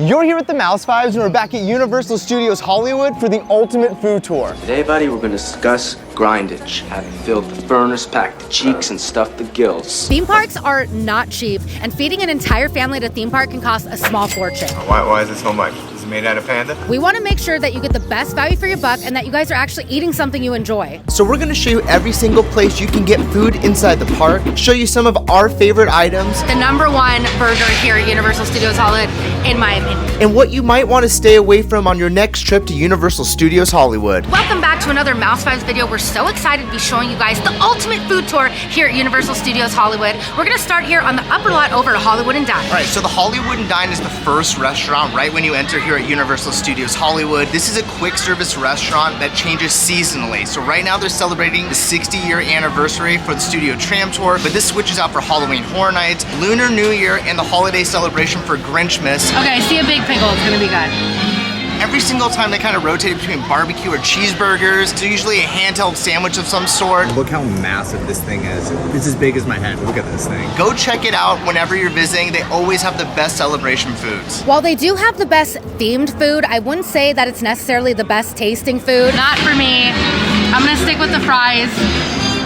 You're here at the Mouse Vibes, and we're back at Universal Studios Hollywood for the ultimate food tour. Today, buddy, we're going to discuss grindage, having filled the furnace, packed the cheeks, and stuffed the gills. Theme parks are not cheap, and feeding an entire family at a theme park can cost a small fortune. Why is it so much? Is it made out of panda? We want to make sure that you get the best value for your buck and that you guys are actually eating something you enjoy. So we're gonna show you every single place you can get food inside the park, show you some of our favorite items, The #1 burger here at Universal Studios Hollywood, in my opinion. and what you might want to stay away from on your next trip to Universal Studios Hollywood. Welcome back to another Mouse Vibes video. We're so excited to be showing you guys the ultimate food tour here at Universal Studios Hollywood. We're gonna start here on the upper lot over to Hollywood and Dine. All right, so the Hollywood and Dine is the first restaurant right when you enter here at Universal Studios Hollywood. This is a quick service restaurant that changes seasonally. So right now they're celebrating the 60-year anniversary for the Studio Tram Tour, but this switches out for Halloween Horror Nights, Lunar New Year, and the holiday celebration for Grinchmas. Okay, I see a big pickle. It's gonna be good. Every single time they kind of rotate between barbecue or cheeseburgers. It's usually a handheld sandwich of some sort. Look how massive this thing is. It's as big as my head. Look at this thing. Go check it out whenever you're visiting. They always have the best celebration foods. While they do have the best themed food, I wouldn't say that it's necessarily the best tasting food. Not for me. I'm gonna stick with the fries.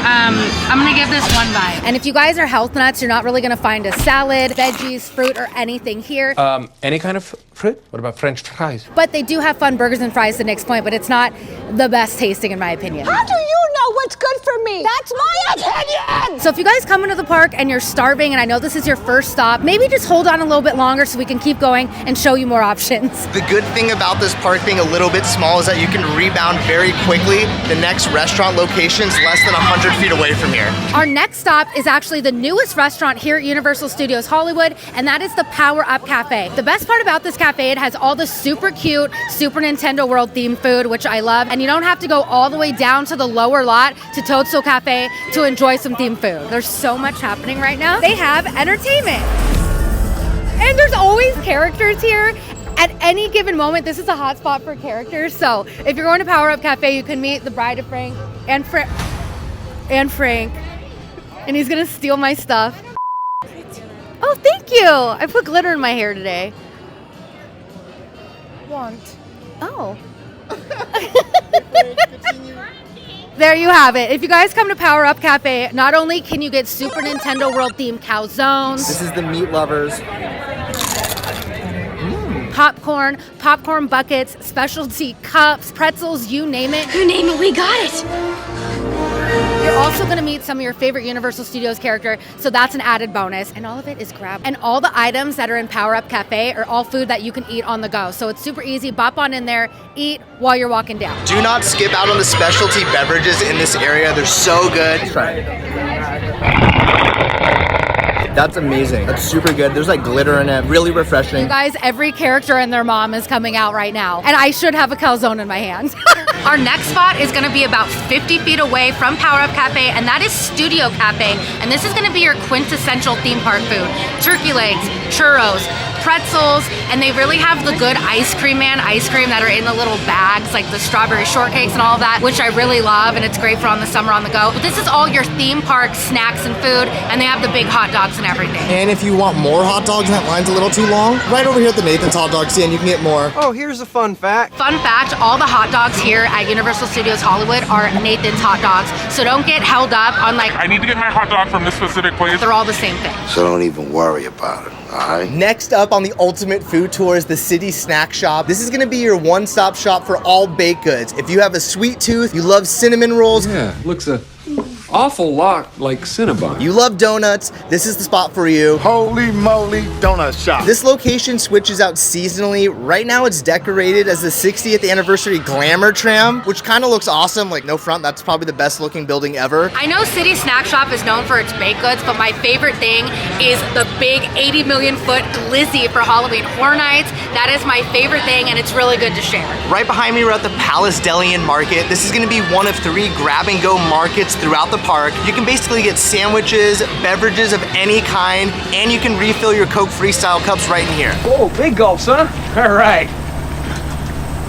I'm gonna give this 1 bite. And if you guys are health nuts, you're not really gonna find a salad, veggies, fruit, or anything here. Any kind of fruit? What about French fries? But they do have fun burgers and fries to Nick's point, but it's not the best tasting in my opinion. How do you know what's good for me? That's my opinion! So if you guys come into the park and you're starving, and I know this is your first stop, maybe just hold on a little bit longer so we can keep going and show you more options. The good thing about this park being a little bit small is that you can rebound very quickly. The next restaurant location's less than 100 feet away from here. Our next stop is actually the newest restaurant here at Universal Studios Hollywood, and that is the Power Up Cafe. The best part about this cafe, it has all the super cute Super Nintendo World themed food, which I love, and you don't have to go all the way down to the lower lot to Toadstool Cafe to enjoy some themed food. There's so much happening right now. They have entertainment. And there's always characters here. At any given moment, this is a hot spot for characters. So if you're going to Power Up Cafe, you can meet the bride of Frank and Frank. And he's gonna steal my stuff. Oh, thank you. I put glitter in my hair today. Oh. There you have it. If you guys come to Power Up Cafe, not only can you get Super Nintendo World themed calzones. This is the meat lovers. Popcorn buckets, specialty cups, pretzels, you name it. You name it, we got it. You're also gonna meet some of your favorite Universal Studios character, so that's an added bonus. And all of it is grab. And all the items that are in Power Up Cafe are all food that you can eat on the go. So it's super easy. Bop on in there, eat while you're walking down. Do not skip out on the specialty beverages in this area. They're so good. That's amazing. That's super good. There's like glitter in it. Really refreshing. You guys, every character and their mom is coming out right now. And I should have a calzone in my hand. Our next spot is gonna be about 50 feet away from Power Up Cafe, and that is Studio Cafe. And this is gonna be your quintessential theme park food. Turkey legs, churros, pretzels, and they really have the good ice cream that are in the little bags, like the strawberry shortcakes and all of that, which I really love, and it's great for on the summer on the go. But this is all your theme park snacks and food, and they have the big hot dogs and everything. And if you want more hot dogs and that line's a little too long, right over here at the Nathan's Hot Dog stand, you can get more. Oh, here's a fun fact. Fun fact, all the hot dogs here at Universal Studios Hollywood are Nathan's hot dogs, so don't get held up on like, I need to get my hot dog from this specific place. they're all the same thing. So don't even worry about it, all right? Next up on the ultimate food tour is the City Snack Shop. This is gonna be your one-stop shop for all baked goods. If you have a sweet tooth, you love cinnamon rolls, Yeah, looks a awful lot like Cinnabon. you love donuts, this is the spot for you. Holy moly donut shop. This location switches out seasonally. Right now it's decorated as the 60th anniversary Glamour Tram, which kind of looks awesome. Like, no front, that's probably the best looking building ever. I know City Snack Shop is known for its baked goods, but my favorite thing is the big 80 million foot glizzy for Halloween Horror Nights. That is my favorite thing, and it's really good to share. Right behind me, we're at the Palace Deli and Market. This is gonna be one of 3 grab-and-go markets throughout the park. You can basically get sandwiches, beverages of any kind, and you can refill your Coke Freestyle cups right in here. Oh, big gulps, huh? All right.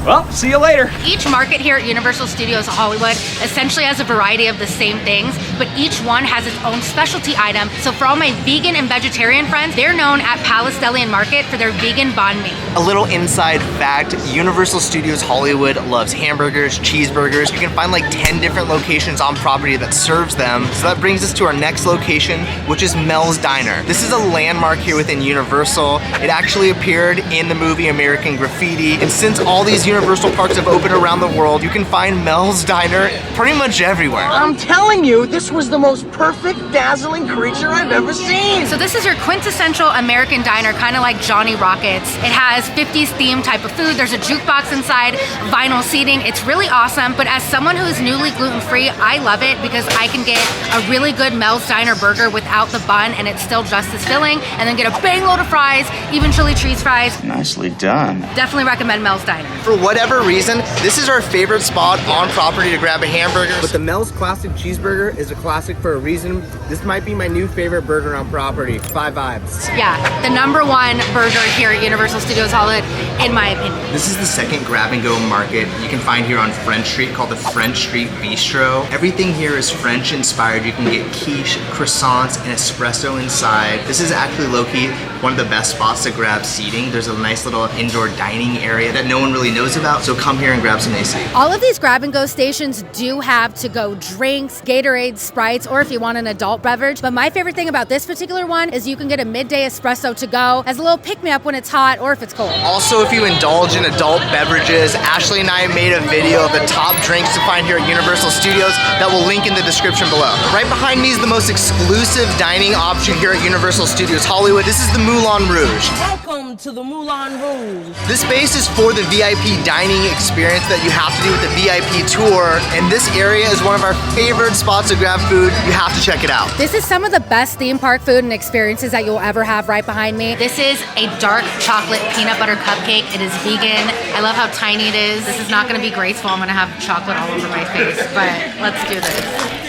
Well, see you later. Each market here at Universal Studios Hollywood essentially has a variety of the same things, but each one has its own specialty item. So for all my vegan and vegetarian friends, they're known at Palace Deli and Market for their vegan banh mi. A little inside fact, Universal Studios Hollywood loves hamburgers, cheeseburgers. You can find like 10 different locations on property that serves them. So that brings us to our next location, which is Mel's Diner. This is a landmark here within Universal. It actually appeared in the movie American Graffiti. And since all these Universal parks have opened around the world, you can find Mel's Diner pretty much everywhere. I'm telling you, this was the most perfect, dazzling creature I've ever seen. So this is your quintessential American diner, kind of like Johnny Rockets. It has 50s themed type of food. There's a jukebox inside, vinyl seating. It's really awesome, but as someone who is newly gluten-free, I love it because I can get a really good Mel's Diner burger without the bun and it's still just as filling, and then get a bang load of fries, even chili cheese fries. Nicely done. Definitely recommend Mel's Diner. For whatever reason, this is our favorite spot on property to grab a hamburger. But the Mel's Classic Cheeseburger is a classic for a reason. This might be my new favorite burger on property. 5 vibes. Yeah, the #1 burger here at Universal Studios Hollywood, in my opinion. This is the second grab-and-go market you can find here on French Street called the French Street Bistro. Everything here is French inspired. You can get quiche, croissants, and espresso inside. This is actually low-key one of the best spots to grab seating. There's a nice little indoor dining area that no one really knows about, so come here and grab some AC. All of these grab-and-go stations do have to-go drinks, Gatorade, Sprites, or if you want an adult beverage. But my favorite thing about this particular one is you can get a midday espresso to go as a little pick-me-up when it's hot or if it's cold. Also, if you indulge in adult beverages, Ashley and I made a video of the top drinks to find here at Universal Studios that will link in the description below. Right behind me is the most exclusive dining option here at Universal Studios Hollywood. This is the Moulin Rouge. Welcome to the Moulin Rouge. This space is for the VIP dining experience that you have to do with the VIP tour, and this area is one of our favorite spots to grab food. You have to check it out. This is some of the best theme park food and experiences that you'll ever have right behind me. This is a dark chocolate peanut butter cupcake. It is vegan. I love how tiny it is. This is not gonna be graceful. I'm gonna have chocolate all over my face, but let's do this.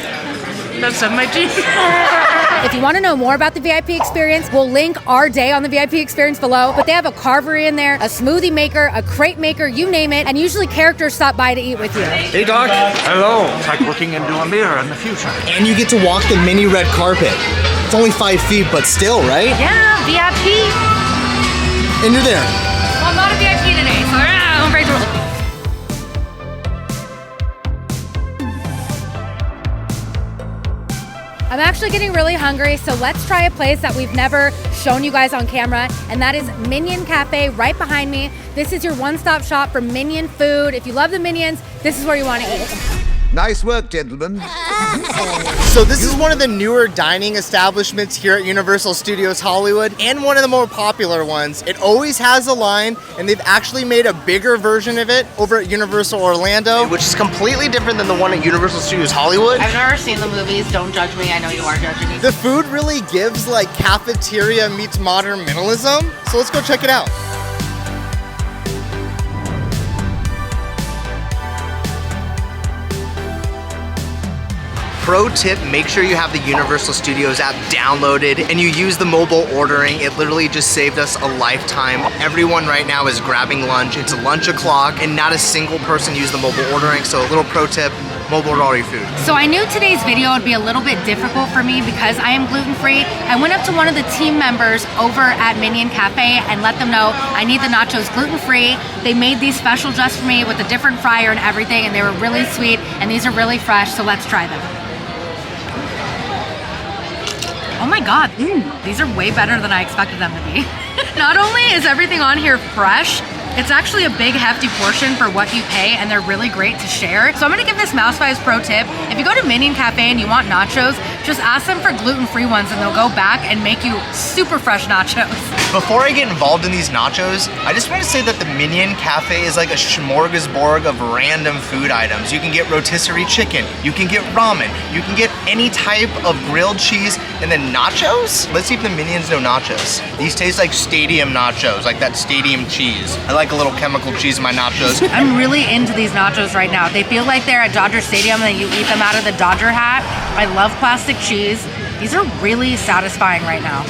That's on my teeth. If you want to know more about the VIP experience, we'll link our day on the VIP experience below. But they have a carvery in there, a smoothie maker, a crepe maker, you name it. And usually characters stop by to eat with you. Hey, Doc. Hello. It's like looking into a mirror in the future. And you get to walk the mini red carpet. It's only 5 feet, but still, right? Yeah, VIP. And you're there. Well, I'm not a VIP today, so I'm afraid to. I'm actually getting really hungry, so let's try a place that we've never shown you guys on camera, and that is Minion Cafe right behind me. This is your one-stop shop for Minion food. If you love the Minions, this is where you want to eat. Nice work, gentlemen. So this is one of the newer dining establishments here at Universal Studios Hollywood, and one of the more popular ones. It always has a line, and they've actually made a bigger version of it over at Universal Orlando, which is completely different than the one at Universal Studios Hollywood. I've never seen the movies, don't judge me, I know you are judging me. The food really gives like cafeteria meets modern minimalism, so let's go check it out. Pro tip, make sure you have the Universal Studios app downloaded and you use the mobile ordering. It literally just saved us a lifetime. Everyone right now is grabbing lunch. It's lunch o'clock and not a single person used the mobile ordering. So a little pro tip, mobile order your food. So I knew today's video would be a little bit difficult for me because I am gluten-free. I went up to one of the team members over at Minion Cafe and let them know I need the nachos gluten-free. They made these special just for me with a different fryer and everything, and they were really sweet, and these are really fresh, so let's try them. Oh my God, these are way better than I expected them to be. Not only is everything on here fresh, it's actually a big hefty portion for what you pay, and they're really great to share. So I'm gonna give this MouseVibes pro tip. If you go to Minion Cafe and you want nachos, just ask them for gluten-free ones and they'll go back and make you super fresh nachos. Before I get involved in these nachos, I just want to say that the Minion Cafe is like a smorgasbord of random food items. You can get rotisserie chicken, you can get ramen, you can get any type of grilled cheese, and then nachos? Let's see if the Minions know nachos. These taste like stadium nachos, like that stadium cheese. I like a little chemical cheese in my nachos. I'm really into these nachos right now. They feel like they're at Dodger Stadium and you eat them out of the Dodger hat. I love plastic cheese. These are really satisfying right now.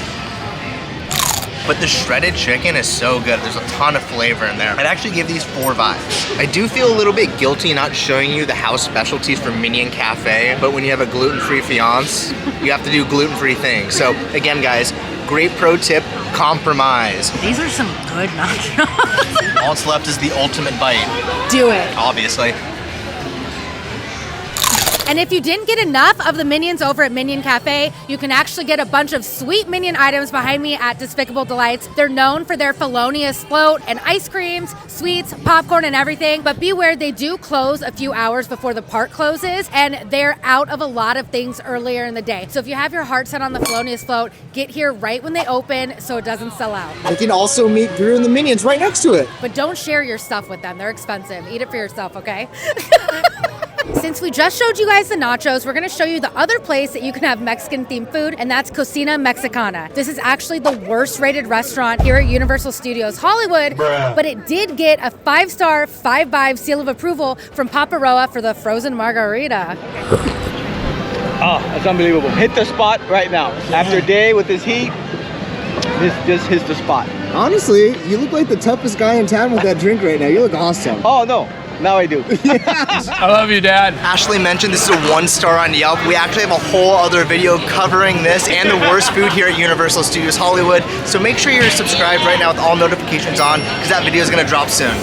but the shredded chicken is so good. There's a ton of flavor in there. I'd actually give these 4 vibes. I do feel a little bit guilty not showing you the house specialties from Minion Cafe, but when you have a gluten-free fiance, you have to do gluten-free things. So again, guys, great pro tip, compromise. These are some good nachos. All that's left is the ultimate bite. Do it. Obviously. And if you didn't get enough of the Minions over at Minion Cafe, you can actually get a bunch of sweet Minion items behind me at Despicable Delights. They're known for their felonious float and ice creams, sweets, popcorn, and everything. But beware, they do close a few hours before the park closes, and they're out of a lot of things earlier in the day. So if you have your heart set on the felonious float, get here right when they open so it doesn't sell out. You can also meet Drew and the Minions right next to it. But don't share your stuff with them. They're expensive. Eat it for yourself, okay? Since we just showed you guys the nachos, we're gonna show you the other place that you can have Mexican themed food, and that's Cocina Mexicana. This is actually the worst rated restaurant here at Universal Studios Hollywood, but it did get a 5-star, 5-vibe seal of approval from Paparoa for the frozen margarita. Oh, that's unbelievable. Hit the spot right now. After a day with this heat, this hits the spot. Honestly, you look like the toughest guy in town with that drink right now. You look awesome. Oh, no. Now I do. I love you, Dad. Ashley mentioned this is a 1-star on Yelp. We actually have a whole other video covering this and the worst food here at Universal Studios Hollywood. So make sure you're subscribed right now with all notifications on, because that video is gonna drop soon.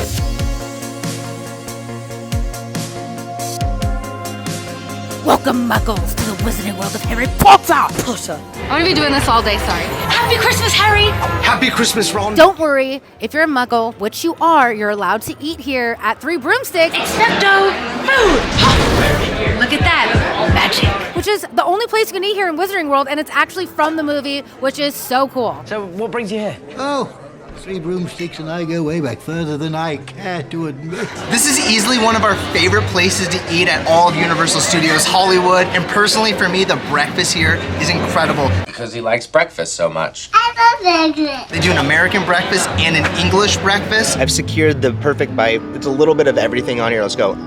Welcome, muggles, to the wizarding world of Harry Potter! I'm gonna be doing this all day, sorry. Happy Christmas, Harry! Happy Christmas, Ron. Don't worry, if you're a muggle, which you are, you're allowed to eat here at 3 Broomsticks. Excepto food! Look at that, magic. Which is the only place you can eat here in Wizarding World, and it's actually from the movie, which is so cool. So what brings you here? Oh, 3 Broomsticks and I go way back, further than I care to admit. This is easily one of our favorite places to eat at all of Universal Studios Hollywood, and personally for me, the breakfast here is incredible. Because he likes breakfast so much. I love breakfast. They do an American breakfast and an English breakfast. I've secured the perfect bite. It's a little bit of everything on here. Let's go.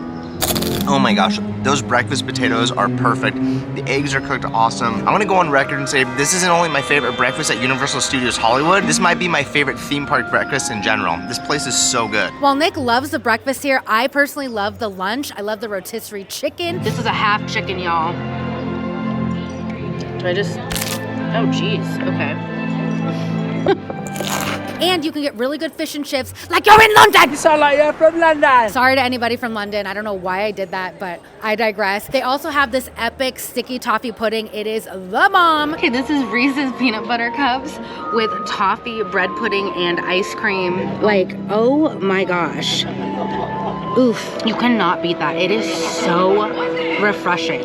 Oh my gosh, those breakfast potatoes are perfect. The eggs are cooked awesome. I want to go on record and say this isn't only my favorite breakfast at Universal Studios Hollywood, this might be my favorite theme park breakfast in general. This place is so good. While Nick loves the breakfast here, I personally love the lunch. I love the rotisserie chicken. This is a half chicken, y'all. Do I just... Oh, geez, okay. And you can get really good fish and chips like you're in London. You sound like you're from London. Sorry to anybody from London. I don't know why I did that, but I digress. They also have this epic sticky toffee pudding. It is the bomb. Okay, this is Reese's peanut butter cups with toffee bread pudding and ice cream. Like, oh my gosh. Oof, you cannot beat that. It is so refreshing.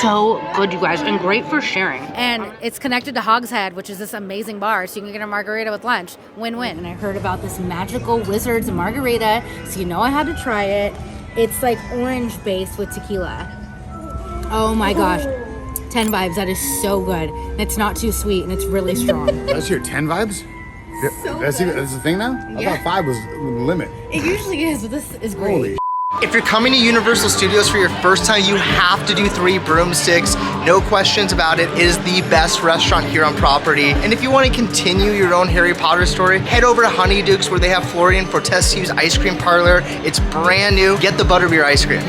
So good, you guys, and great for sharing. And it's connected to Hogshead, which is this amazing bar, so you can get a margarita with lunch. Win-win. And I heard about this magical Wizards margarita, so you know I had to try it. It's like orange based with tequila. Oh my gosh. 10 vibes, that is so good. It's not too sweet, and it's really strong. That's your 10 vibes? That's the thing now? I thought 5 was the limit. It usually is, but this is great. Holy If you're coming to Universal Studios for your first time, you have to do 3 Broomsticks. No questions about it. It is the best restaurant here on property. And if you want to continue your own Harry Potter story, head over to Honeyduke's where they have Florian Fortescue's ice cream parlor. It's brand new. Get the butterbeer ice cream.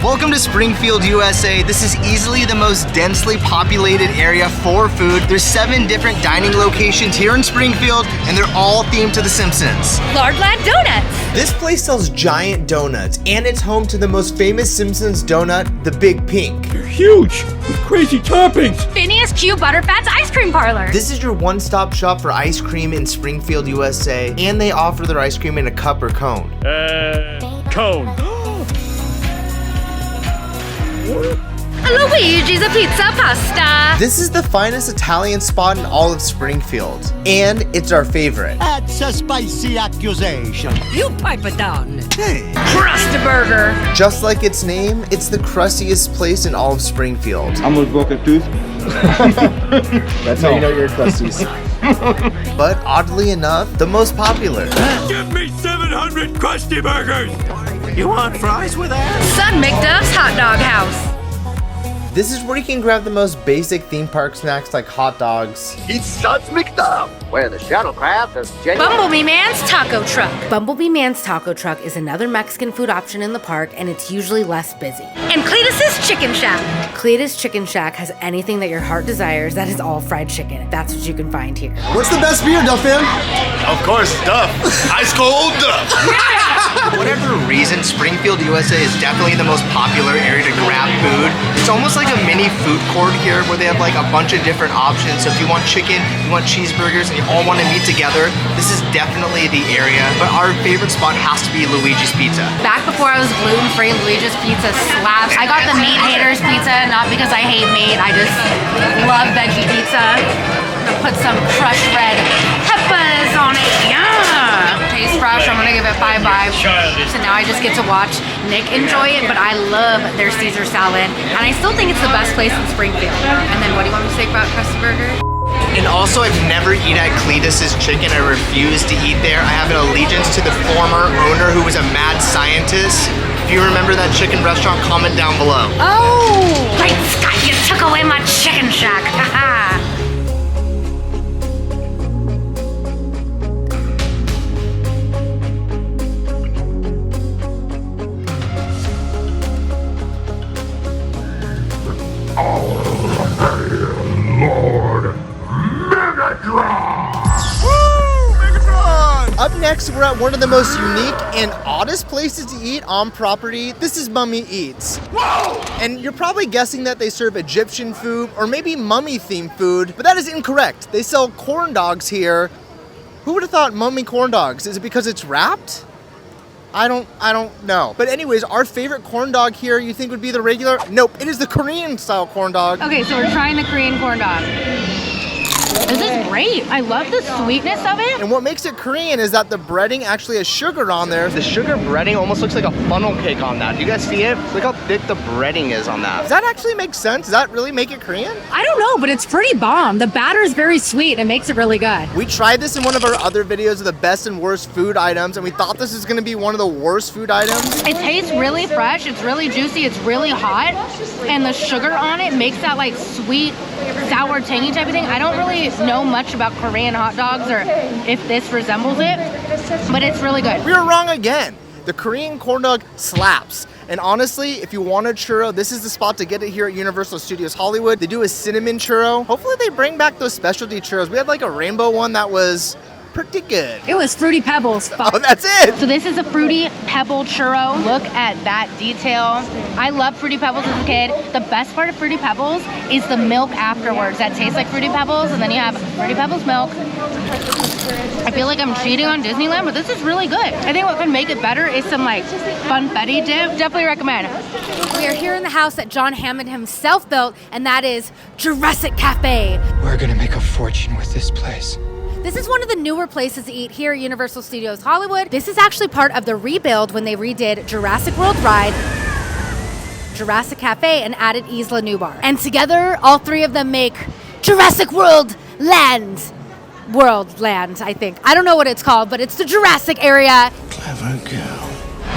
Welcome to Springfield, USA. This is easily the most densely populated area for food. There's 7 different dining locations here in Springfield, and they're all themed to The Simpsons. Lard Lad Donuts. This place sells giant donuts, and it's home to the most famous Simpsons donut, the Big Pink. They're huge, with crazy toppings. Phineas Q Butterfat's ice cream parlor. This is your one-stop shop for ice cream in Springfield, USA, and they offer their ice cream in a cup or cone. Cone. Luigi's a pizza pasta. This is the finest Italian spot in all of Springfield, and it's our favorite. That's a spicy accusation. You pipe it down. Hey. Crust Burger. Just like its name, it's the crustiest place in all of Springfield. almost broke a tooth. That's how you know you're crusties. But oddly enough, the most popular. Give me 700 Krusty Burgers. You want fries with that? Son McDuff's Hot Dog House. This is where you can grab the most basic theme park snacks like hot dogs. It's Suds McDuff, where the shuttlecraft is genuine. Bumblebee Man's Taco Truck. Bumblebee Man's Taco Truck is another Mexican food option in the park, and it's usually less busy. And Cletus's Chicken Shack. Cletus Chicken Shack has anything that your heart desires that is all fried chicken. That's what you can find here. What's the best beer, Duff fan? Of course, Duff. Ice cold Duff. For whatever reason, Springfield, USA is definitely the most popular area to grab food. It's almost like a mini food court here where they have like a bunch of different options. So if you want chicken, you want cheeseburgers, and you all want to meet together, this is definitely the area. But our favorite spot has to be Luigi's Pizza. Back before I was gluten-free, Luigi's Pizza slaps. I got the Meat Haters Pizza, not because I hate meat, I just love veggie pizza. I put some crushed red peppers on it, yeah! Tastes fresh, I'm gonna give it 5 vibes. So now I just get to watch Nick enjoy it, but I love their Caesar salad, and I still think it's the best place in Springfield. And then what do you want me to say about Crusty Burger? And also, I've never eaten at Cletus's Chicken. I refuse to eat there. I have an allegiance to the former owner who was a mad scientist. If you remember that chicken restaurant, comment down below. Oh! Great Scott, you took away my chicken shack. Haha. Up next, we're at one of the most unique and oddest places to eat on property. This is Mummy Eats. Whoa! And you're probably guessing that they serve Egyptian food or maybe mummy-themed food, but that is incorrect. They sell corn dogs here. Who would have thought mummy corn dogs? Is it because it's wrapped? I don't know. But anyways, our favorite corn dog here, you think would be the regular? Nope, it is the Korean style corn dog. Okay, so we're trying the Korean corn dog. This is great. I love the sweetness of it. And what makes it Korean is that the breading actually has sugar on there. The sugar breading almost looks like a funnel cake on that. Do you guys see it? Look how thick the breading is on that. Does that actually make sense? Does that really make it Korean? I don't know, but it's pretty bomb. The batter is very sweet. It makes it really good. We tried this in one of our other videos of the best and worst food items, and we thought this was gonna be one of the worst food items. It tastes really fresh. It's really juicy. It's really hot. And the sugar on it makes that like sweet, sour, tangy type of thing. I don't really know much about Korean hot dogs or if this resembles it, but it's really good. We were wrong again. The Korean corn dog slaps. And honestly, if you want a churro, this is the spot to get it here at Universal Studios Hollywood. They do a cinnamon churro. Hopefully they bring back those specialty churros. We had like a rainbow one that was pretty good. It was Fruity Pebbles. Oh, that's it. So this is a Fruity Pebble churro. Look at that detail. I love Fruity Pebbles as a kid. The best part of Fruity Pebbles is the milk afterwards that tastes like Fruity Pebbles, and then you have Fruity Pebbles milk. I feel like I'm cheating on Disneyland, but this is really good. I think what could make it better is some like funfetti dip. Definitely recommend. We are here in the house that John Hammond himself built, and that is Jurassic Cafe. We're gonna make a fortune with this place. This is one of the newer places to eat here at Universal Studios Hollywood. This is actually part of the rebuild when they redid Jurassic World Ride, Jurassic Cafe, and added Isla Nublar. And together, all three of them make Jurassic World Land, I think. I don't know what it's called, but it's the Jurassic area. Clever girl.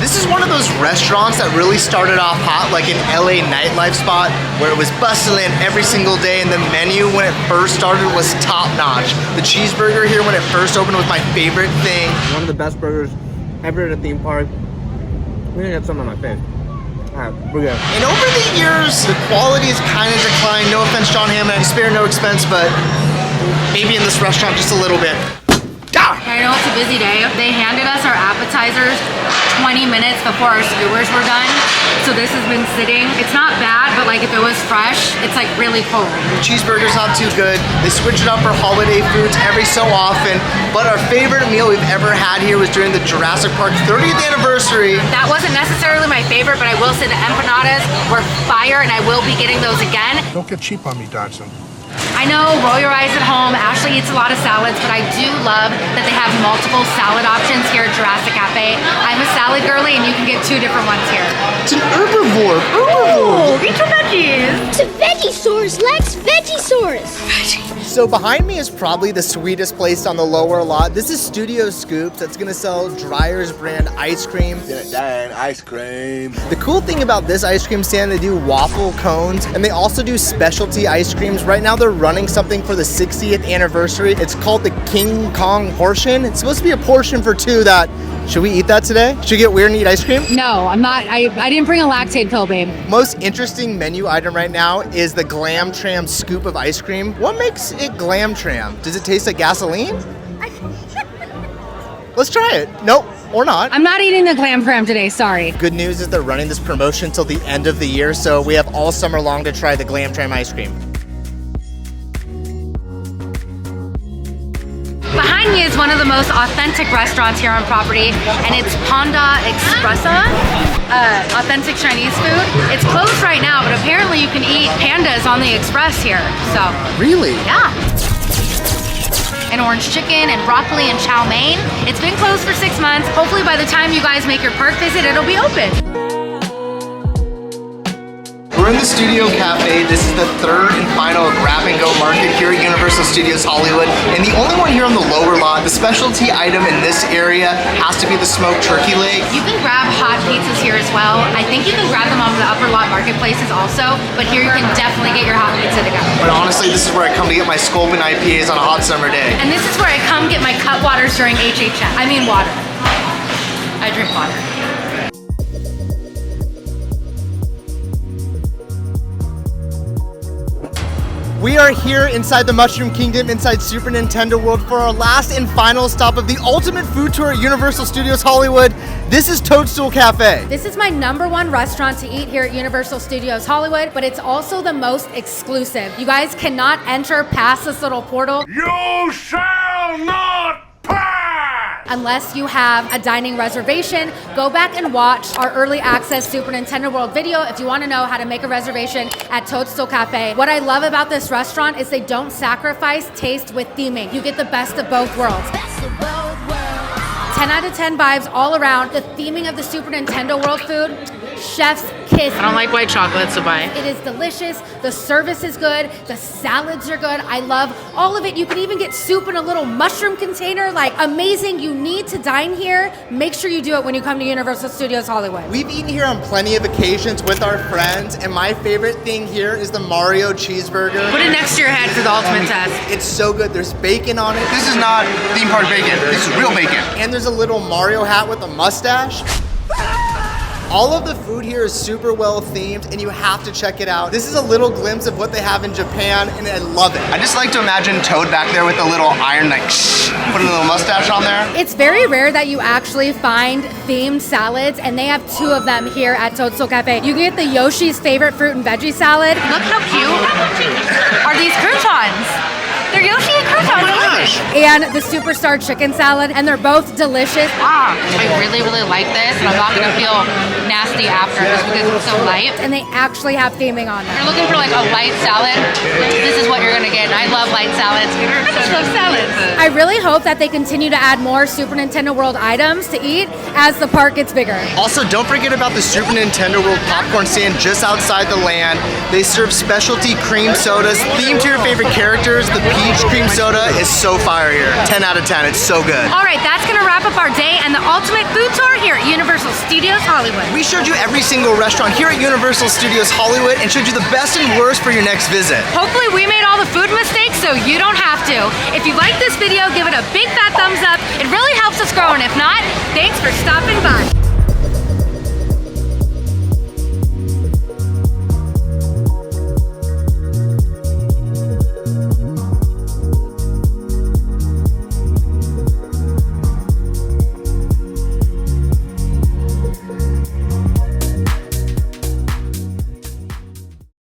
This is one of those restaurants that really started off hot, like an LA nightlife spot where it was bustling every single day, and the menu when it first started was top notch. The cheeseburger here when it first opened was my favorite thing. One of the best burgers ever at a theme park. I'm gonna get some on my face. Alright, we're good. And over the years, the quality has kind of declined. No offense, John Hammond, I spare no expense, but maybe in this restaurant just a little bit. I know it's a busy day. They handed us our appetizers 20 minutes before our skewers were done. So this has been sitting. It's not bad, but like if it was fresh, it's like really cold. The cheeseburger's not too good. They switch it up for holiday foods every so often. But our favorite meal we've ever had here was during the Jurassic Park 30th anniversary. That wasn't necessarily my favorite, but I will say the empanadas were fire, and I will be getting those again. Don't get cheap on me, Dodson. I know, roll your eyes at home. Ashley eats a lot of salads, but I do love that they have multiple salad options here at Jurassic Cafe. I'm a salad girly, and you can get 2 different ones here. It's an herbivore. Ooh, eat your veggies. It's a Vegisaurus, Lex. Vegisaurus. So behind me is probably the sweetest place on the lower lot. This is Studio Scoops that's gonna sell Dreyer's brand ice cream. Dang, ice cream. The cool thing about this ice cream stand, they do waffle cones and they also do specialty ice creams. Right now they're running something for the 60th anniversary. It's called the King Kong portion. It's supposed to be a portion for two that, should we eat that today? Should we get weird and eat ice cream? No, I'm not. I didn't bring a lactate pill, babe. Most interesting menu item right now is the Glam Tram scoop of ice cream. What makes it Glam Tram? Does it taste like gasoline? Let's try it. Nope, or not. I'm not eating the Glam Tram today, sorry. Good news is they're running this promotion till the end of the year, so we have all summer long to try the Glam Tram ice cream. Behind me is one of the most authentic restaurants here on property, and it's Panda Expressa, authentic Chinese food. It's closed right now, but apparently you can eat pandas on the express here, so. Really? Yeah. And orange chicken and broccoli and chow mein. It's been closed for 6 months. Hopefully by the time you guys make your park visit, it'll be open. We're in the Studio Cafe. This is the third and final grab-and-go market here at Universal Studios Hollywood, and the only one here on the lower lot. The specialty item in this area has to be the smoked turkey leg. You can grab hot pizzas here as well. I think you can grab them on the upper lot marketplaces also, but here you can definitely get your hot pizza to go. But honestly, this is where I come to get my Sculpin IPAs on a hot summer day. And this is where I come get my cut waters during HHN. I mean water. I drink water. We are here inside the Mushroom Kingdom, inside Super Nintendo World for our last and final stop of the ultimate food tour at Universal Studios Hollywood. This is Toadstool Cafe. This is my #1 restaurant to eat here at Universal Studios Hollywood, but it's also the most exclusive. You guys cannot enter past this little portal. You shall not pass! Unless you have a dining reservation. Go back and watch our early access Super Nintendo World video if you want to know how to make a reservation at Toadstool Cafe. What I love about this restaurant is they don't sacrifice taste with theming. You get the best of both worlds. 10 out of 10 vibes all around. The theming of the Super Nintendo World food, chef's kiss. I don't like white chocolate, so bye. It is delicious. The service is good. The salads are good. I love all of it. You can even get soup in a little mushroom container. Like, amazing. You need to dine here. Make sure you do it when you come to Universal Studios Hollywood. We've eaten here on plenty of occasions with our friends, and my favorite thing here is the Mario cheeseburger. Put it next to your head for the ultimate test. It's so good. There's bacon on it. This is not theme park bacon. This is real bacon. And there's a little Mario hat with a mustache. All of the food here is super well themed, and you have to check it out. This is a little glimpse of what they have in Japan, and I love it. I just like to imagine Toad back there with a little iron, like, putting a little mustache on there. It's very rare that you actually find themed salads, and they have 2 of them here at Toadstool Cafe. You can get the Yoshi's favorite fruit and veggie salad. Look how cute are these croutons. They're Yoshi and croutons. Oh my gosh. And the Superstar chicken salad, and they're both delicious. I really, really like this, and I'm not gonna feel nasty after just because it's so light. And they actually have theming on them. If you're looking for like a light salad, this is what you're gonna get. And I love light salads. I just love salads. I really hope that they continue to add more Super Nintendo World items to eat as the park gets bigger. Also, don't forget about the Super Nintendo World popcorn stand just outside the land. They serve specialty cream sodas themed to your favorite characters. The peach cream soda is so fire here. 10 out of 10, it's so good. All right, that's gonna wrap up our day and the ultimate food tour here at Universal Studios Hollywood. We showed you every single restaurant here at Universal Studios Hollywood and showed you the best and worst for your next visit. Hopefully we made all the food mistakes so you don't have to. If you like this video, give it a big fat thumbs up. It really helps us grow, and if not, thanks for stopping by.